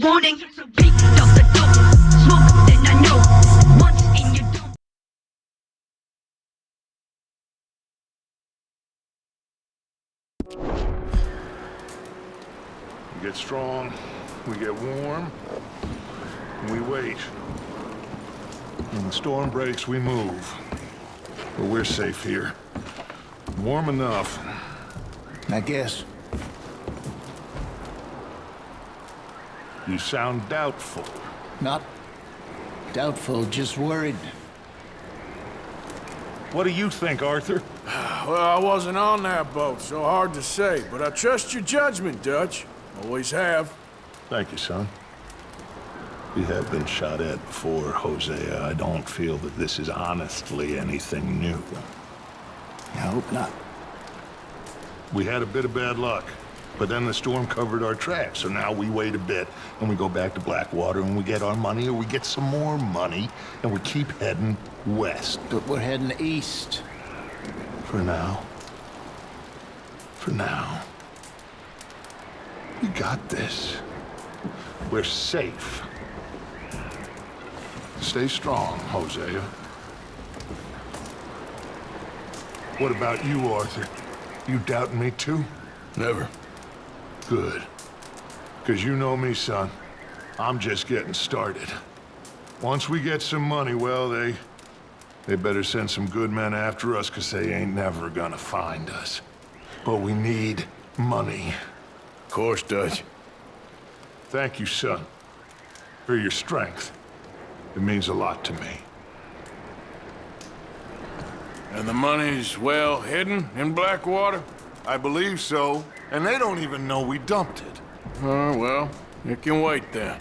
warning. Take off the dope, smoke, then I know. Once in your dome. We get strong, we get warm, and we wait. When the storm breaks, we move. But we're safe here. Warm enough. I guess. You sound doubtful. Not doubtful, just worried. What do you think, Arthur? Well, I wasn't on that boat, so hard to say, but I trust your judgment, Dutch. Always have. Thank you, son. We have been shot at before, Hosea. I don't feel that this is honestly anything new. I hope not. We had a bit of bad luck, but then the storm covered our tracks, so now we wait a bit, and we go back to Blackwater, and we get our money, or we get some more money, and we keep heading west. But we're heading east. For now. For now. We got this. We're safe. Stay strong, Hosea. What about you, Arthur? You doubting me too? Never. Good. Because you know me, son. I'm just getting started. Once we get some money, well, they better send some good men after us, because they ain't never gonna find us. But we need money. Of course, Dutch. Thank you, son, for your strength. It means a lot to me. And the money's well hidden in Blackwater? I believe so, and they don't even know we dumped it. Oh, well, it can wait then.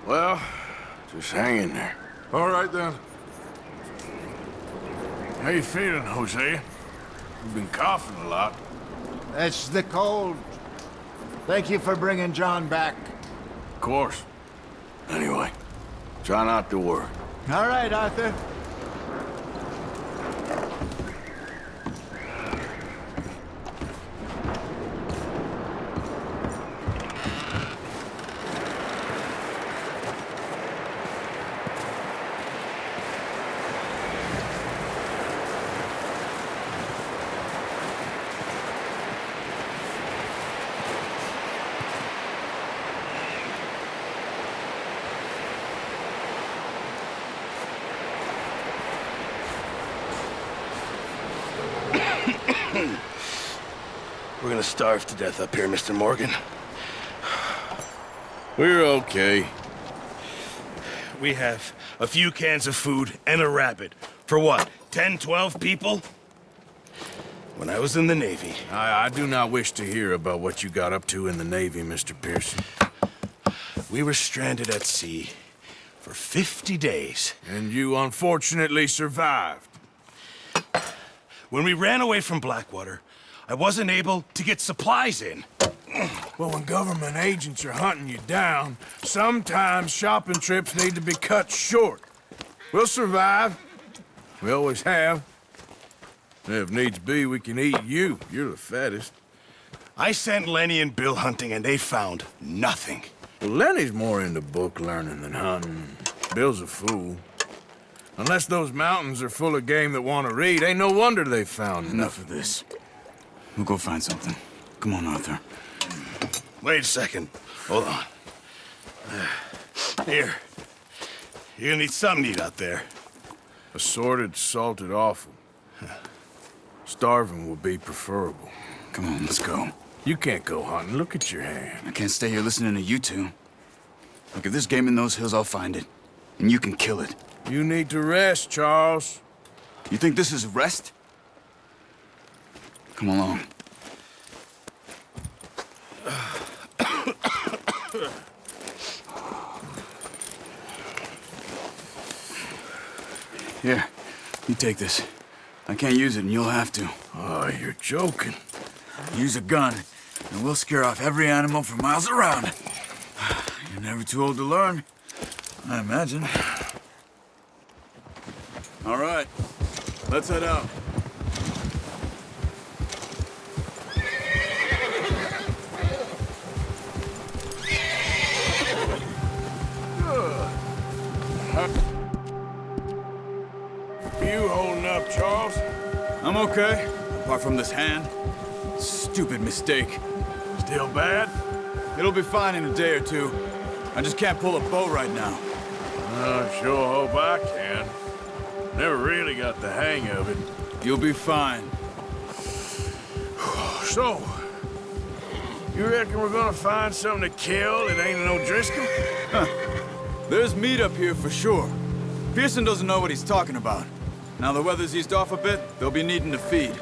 Well, just hang in there. All right, then. How you feeling, Hosea? You've been coughing a lot. That's the cold. Thank you for bringing John back. Of course. Anyway, try not to worry. All right, Arthur. We're gonna starve to death up here, Mr. Morgan. We're okay. We have a few cans of food and a rabbit. For what, 10, 12 people? When I was in the Navy... I do not wish to hear about what you got up to in the Navy, Mr. Pearson. We were stranded at sea for 50 days. And you unfortunately survived. When we ran away from Blackwater, I wasn't able to get supplies in. Well, when government agents are hunting you down, sometimes shopping trips need to be cut short. We'll survive. We always have. If needs be, we can eat you. You're the fattest. I sent Lenny and Bill hunting, and they found nothing. Well, Lenny's more into book learning than hunting. Bill's a fool. Unless those mountains are full of game that want to read, ain't no wonder they found Enough of this. We'll go find something. Come on, Arthur. Wait a second. Hold on. Here. You're gonna need something to eat out there. Assorted, salted offal. Starving would be preferable. Come on, let's go. You can't go hunting. Look at your hand. I can't stay here listening to you two. Look, if there's game in those hills, I'll find it. And you can kill it. You need to rest, Charles. You think this is rest? Come along. Here, you take this. I can't use it, and you'll have to. Oh, you're joking. Use a gun, and we'll scare off every animal for miles around. You're never too old to learn, I imagine. All right, let's head out. I'm okay, apart from this hand. Stupid mistake. Still bad? It'll be fine in a day or two. I just can't pull a bow right now. I sure hope I can. Never really got the hang of it. You'll be fine. So, you reckon we're gonna find something to kill that ain't no Driscoll? There's meat up here for sure. Pearson doesn't know what he's talking about. Now the weather's eased off a bit, they'll be needing to feed.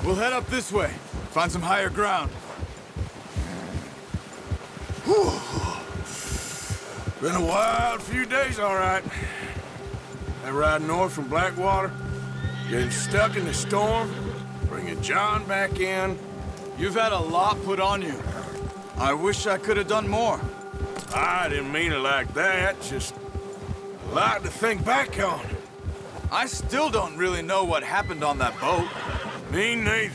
We'll head up this way, find some higher ground. Been a wild few days, all right. That ride north from Blackwater, getting stuck in the storm, bringing John back in. You've had a lot put on you. I wish I could have done more. I didn't mean it like that, just a lot to think back on. I still don't really know what happened on that boat. Me neither.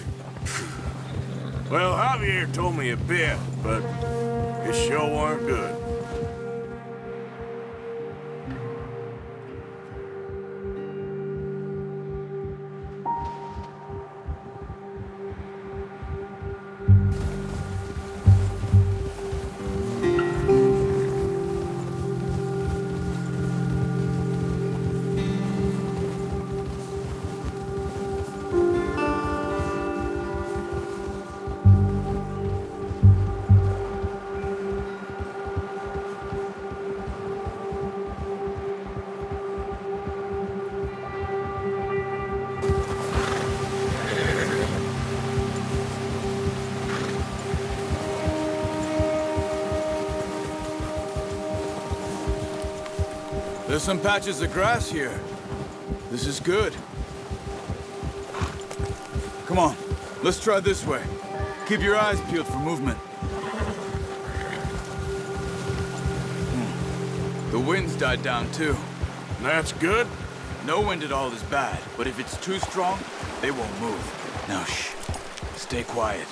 Well, Javier told me a bit, but it sure weren't good. There's some patches of grass here. This is good. Come on, let's try this way. Keep your eyes peeled for movement. The wind's died down too. That's good. No wind at all is bad, but if it's too strong, they won't move. Now shh, stay quiet.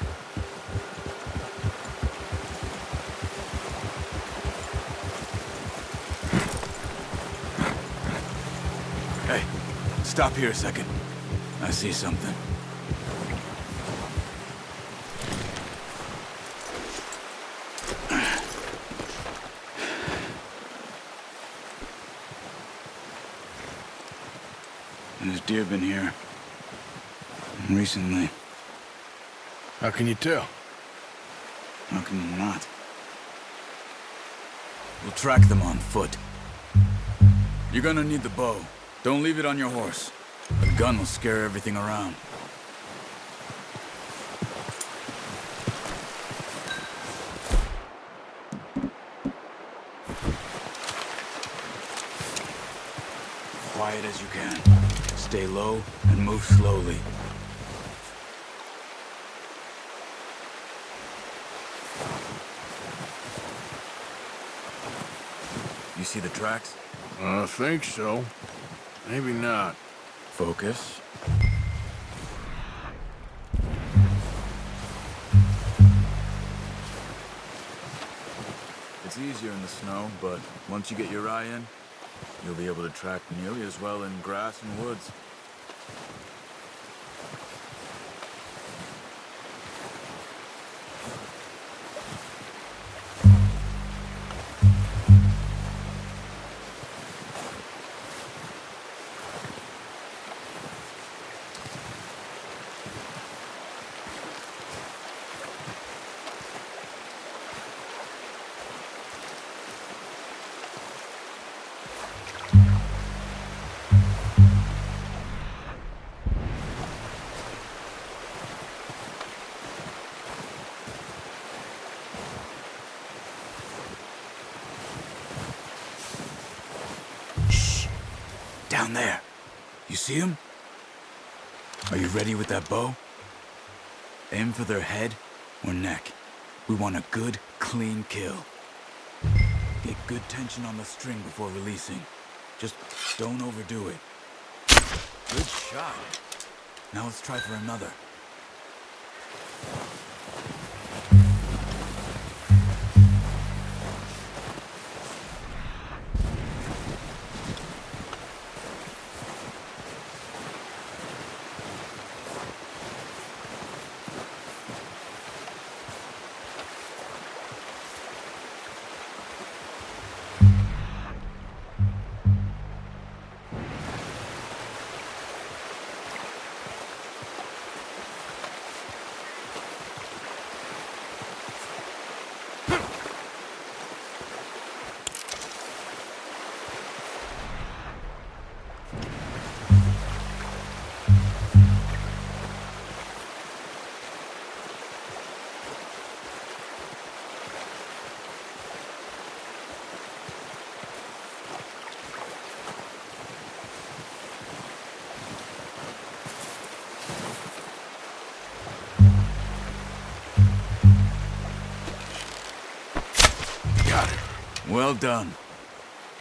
Hey, stop here a second. I see something. There's deer been here. Recently. How can you tell? How can you not? We'll track them on foot. You're gonna need the bow. Don't leave it on your horse. A gun will scare everything around. Quiet as you can. Stay low and move slowly. You see the tracks? I think so. Maybe not. Focus. It's easier in the snow, but once you get your eye in, you'll be able to track nearly as well in grass and woods. Down there. You see him? Are you ready with that bow? Aim for their head or neck. We want a good, clean kill. Get good tension on the string before releasing. Just don't overdo it. Good shot. Now let's try for another. Well done.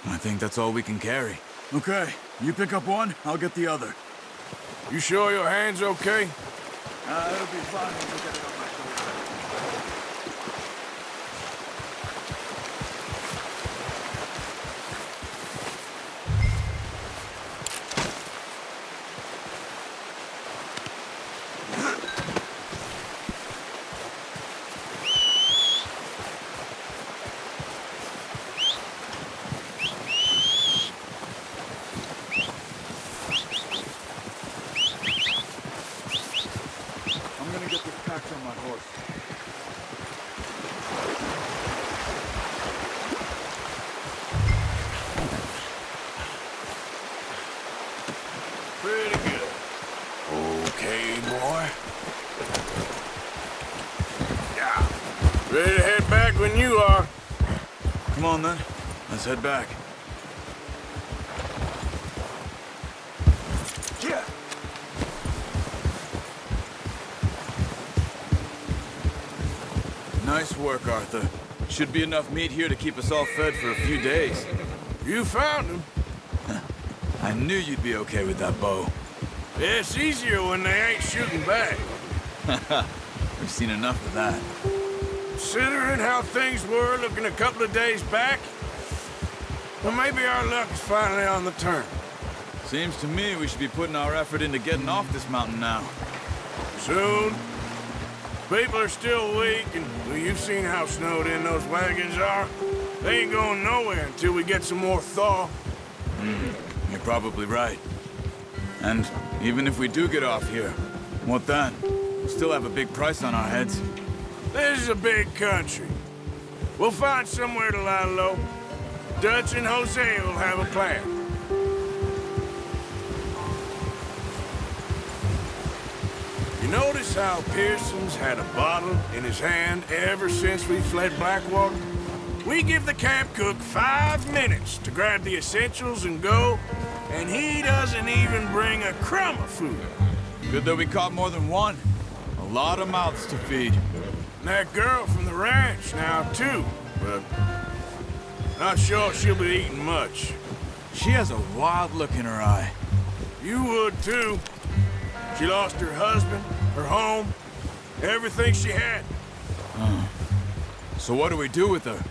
I think that's all we can carry. Okay, you pick up one, I'll get the other. You sure your hand's okay? It'll be fine when we get it on my shoulder. I'm gonna get this packed on my horse. Pretty good. Okay, boy. Yeah. Ready to head back when you are. Come on then, let's head back. Yeah. Nice work, Arthur. Should be enough meat here to keep us all fed for a few days. You found him. I knew you'd be okay with that bow. It's easier when they ain't shooting back. We've seen enough of that. Considering how things were looking a couple of days back, well, maybe our luck is finally on the turn. Seems to me we should be putting our effort into getting off this mountain now. Soon. People are still weak, and well, you've seen how snowed in those wagons are. They ain't going nowhere until we get some more thaw. You're probably right. And even if we do get off here, what then? We still have a big price on our heads. This is a big country. We'll find somewhere to lie low. Dutch and Jose will have a plan. You notice how Pearson's had a bottle in his hand ever since we fled Blackwater? We give the camp cook 5 minutes to grab the essentials and go, and he doesn't even bring a crumb of food. Good that we caught more than one. A lot of mouths to feed. And that girl from the ranch now, too, but not sure she'll be eating much. She has a wild look in her eye. You would, too. She lost her husband, her home, everything she had. So what do we do with her?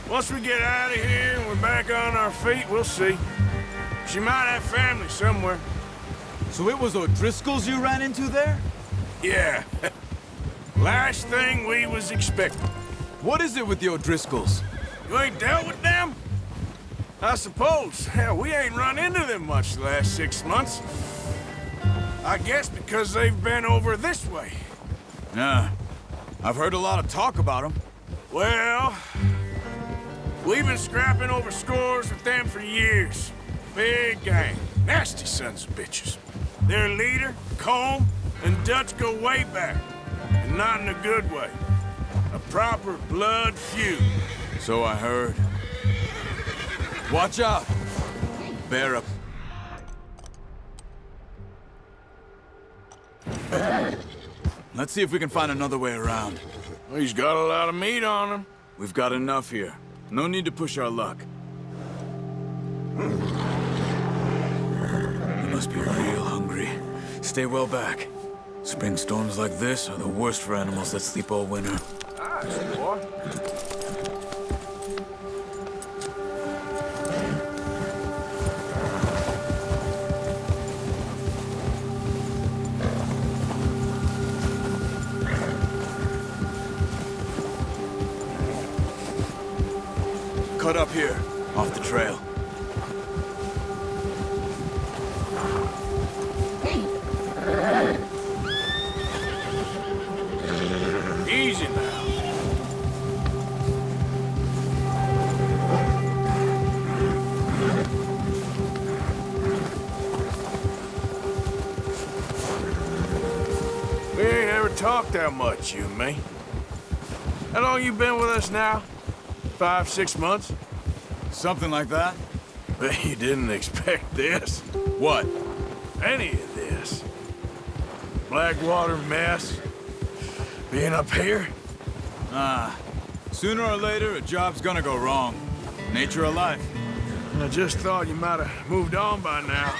Once we get out of here and we're back on our feet, we'll see. She might have family somewhere. So it was O'Driscoll's you ran into there? Yeah. Last thing we was expecting. What is it with the O'Driscolls? You ain't dealt with them? I suppose. Hell, we ain't run into them much the last 6 months. I guess because they've been over this way. Yeah. I've heard a lot of talk about them. Well, we've been scrapping over scores with them for years. Big gang. Nasty sons of bitches. Their leader, Combe, and Dutch go way back. And not in a good way. A proper blood feud. So I heard. Watch out! Bear up. Let's see if we can find another way around. Well, he's got a lot of meat on him. We've got enough here. No need to push our luck. You must be real hungry. Stay well back. Spring storms like this are the worst for animals that sleep all winter. Nice, boy. Cut up here, off the trail. Easy now. We ain't ever talked that much, you and me. How long you been with us now? 5, 6 months? Something like that? Bet you didn't expect this. What? Any of this. Blackwater mess. Being up here? Sooner or later, a job's gonna go wrong. Nature of life. I just thought you might have moved on by now.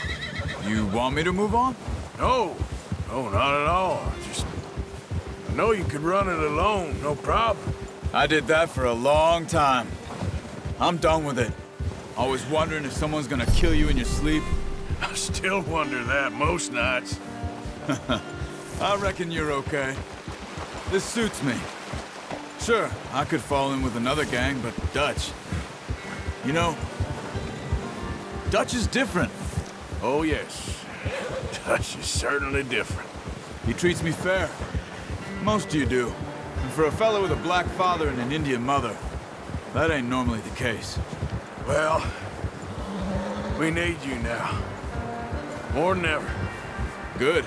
You want me to move on? No, no, not at all. I know you could run it alone, no problem. I did that for a long time. I'm done with it. Always wondering if someone's gonna kill you in your sleep. I still wonder that most nights. I reckon you're okay. This suits me. Sure, I could fall in with another gang, but Dutch... You know, Dutch is different. Oh, yes. Dutch is certainly different. He treats me fair. Most of you do. And for a fellow with a black father and an Indian mother, that ain't normally the case. Well, we need you now. More than ever. Good.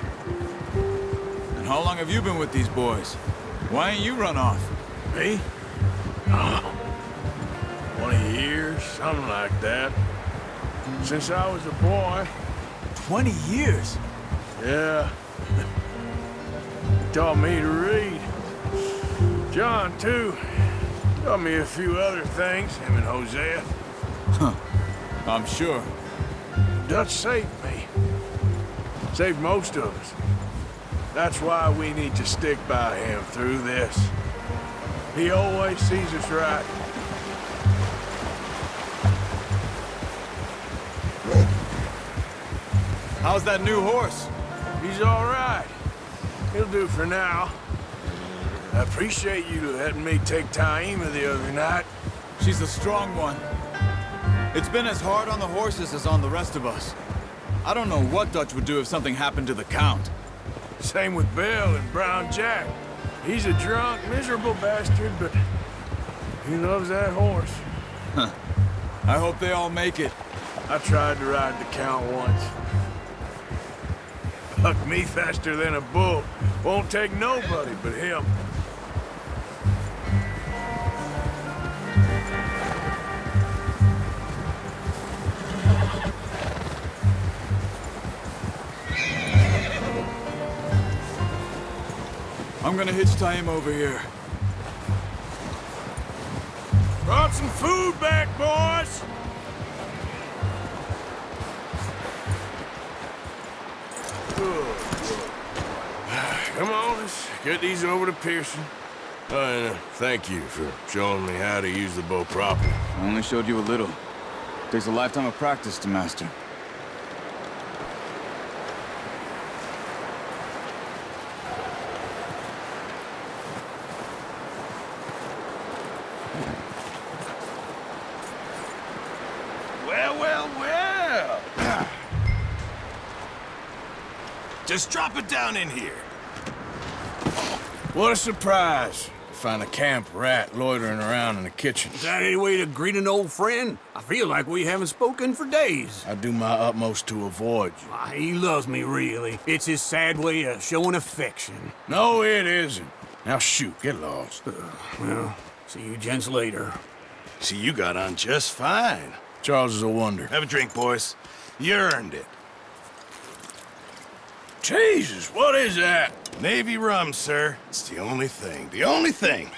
And how long have you been with these boys? Why ain't you run off? Me? Oh, 20 years, something like that. Since I was a boy. 20 years? Yeah. He taught me to read. John, too. Taught me a few other things, him and Hosea. Huh. I'm sure. Dutch saved me. Saved most of us. That's why we need to stick by him through this. He always sees us right. How's that new horse? He's all right. He'll do for now. I appreciate you letting me take Taima the other night. She's a strong one. It's been as hard on the horses as on the rest of us. I don't know what Dutch would do if something happened to the Count. Same with Bill and Brown Jack. He's a drunk, miserable bastard, but he loves that horse. Huh. I hope they all make it. I tried to ride the Count once. Bucked me faster than a bull. Won't take nobody but him. I'm gonna hitch Taima over here. Brought some food back, boys! Good. Come on, let's get these over to Pearson. And thank you for showing me how to use the bow properly. I only showed you a little. Takes a lifetime of practice to master. Well. Just drop it down in here. What a surprise. Find a camp rat loitering around in the kitchen. Is that any way to greet an old friend? I feel like we haven't spoken for days. I do my utmost to avoid you. Why, he loves me, really. It's his sad way of showing affection. No, it isn't. Now shoot, get lost. Well, see you gents later. See, you got on just fine. Charles is a wonder. Have a drink, boys. You earned it. Jesus, what is that? Navy rum, sir. It's the only thing. The only thing.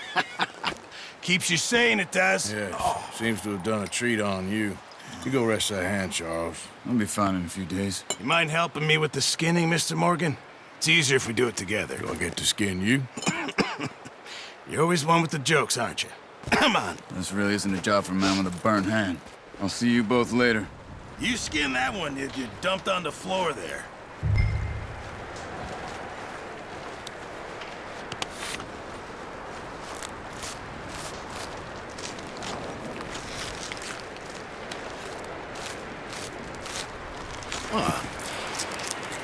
Keeps you sane, it does. Yes, seems to have done a treat on you. You go rest that hand, Charles. I'll be fine in a few days. You mind helping me with the skinning, Mr. Morgan? It's easier if we do it together. Do I get to skin you? You're always one with the jokes, aren't you? Come on. This really isn't a job for a man with a burnt hand. I'll see you both later. You skin that one you dumped on the floor there.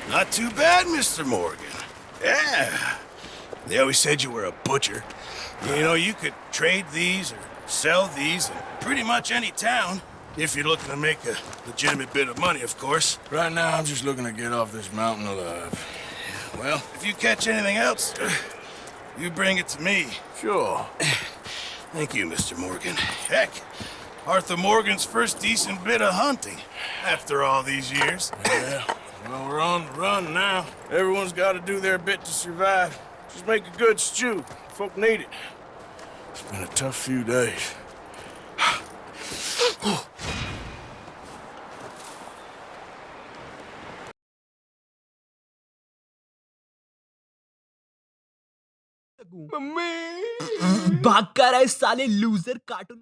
Not too bad, Mr. Morgan. Yeah. They always said you were a butcher. You know, you could trade these or sell these in pretty much any town. If you're looking to make a legitimate bit of money, of course. Right now, I'm just looking to get off this mountain alive. Well, if you catch anything else, you bring it to me. Sure. Thank you, Mr. Morgan. Heck, Arthur Morgan's first decent bit of hunting after all these years. Yeah. Well, we're on the run now. Everyone's got to do their bit to survive. Just make a good stew. Folk need it. It's been a tough few days. भाग कर आए साले loser cartoon